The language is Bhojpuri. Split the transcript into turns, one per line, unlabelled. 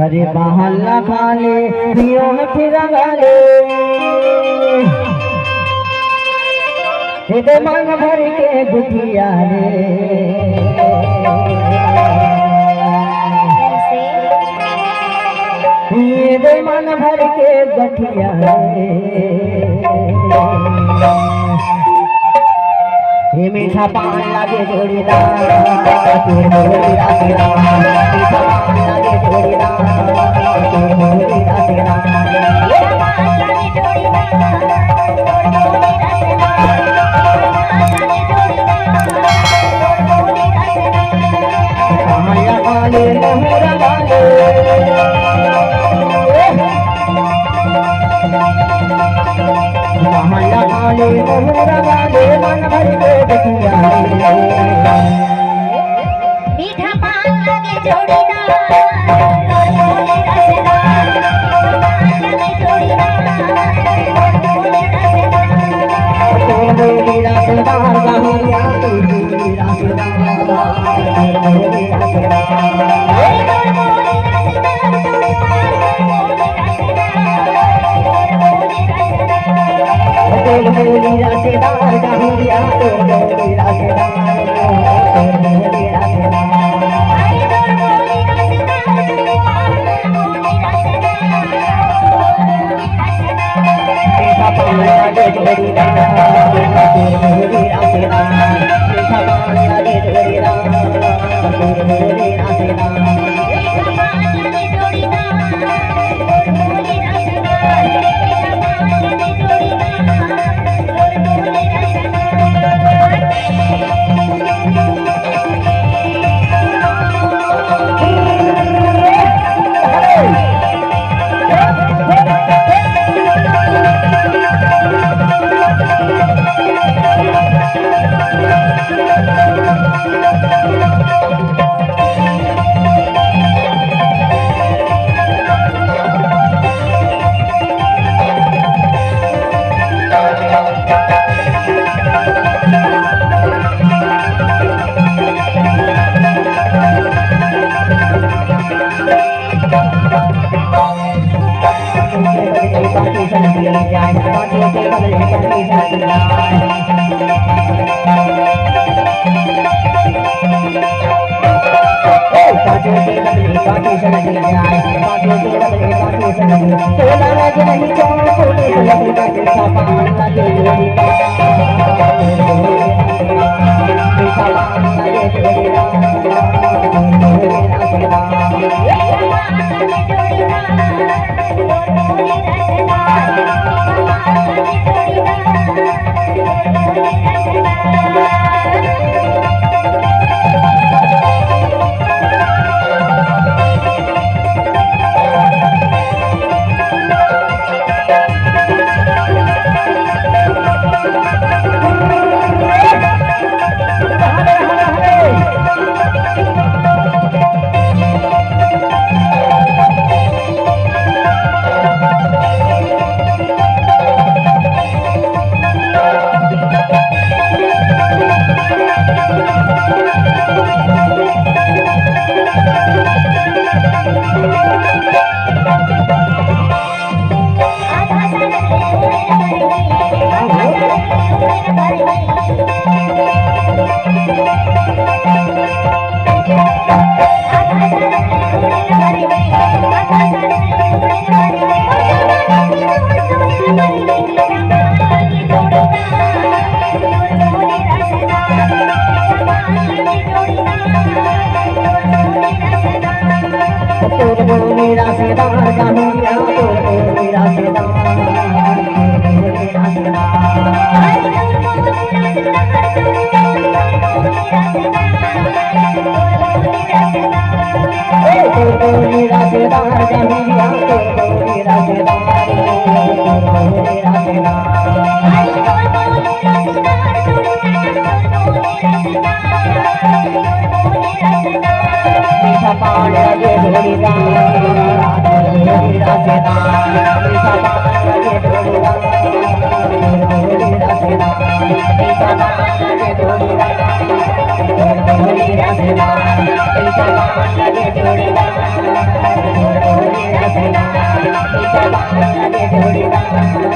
अरे बहल्ला खाले पियो फिर गाले दे मन भर के गुठिया रे दे मन भर के गठिया रे हे मीठा पान लागे जोड़ीदार तोर मोरी रासेदार मीठा पान लागे जोड़ीदार तोर मोरी रासेदार मीठा पान लागे जोड़ीदार तोर मोरी रासेदार लागे जोड़ीदार तोर मोरी रासेदार कहाया वाले मोहरा वाले कहाया वाले मोहरा वाले मन भर के गठिया
मीठा पान लागे जोड़ीदार तोर मोरी रासेदार
तोर मोरी रासेदार गाहुरिया तोर मोरी रासेदार तोर मोरी रासेदार गाहुरिया तोर मोरी रासेदार तोर मोरी रासेदार मीठा पान लागे जोड़ीदार तोर मोरी रासेदार मीठा पान लागे जोड़ीदार तोर मोरी रासेदार
जोड़ीदार
लागे जोड़ीदार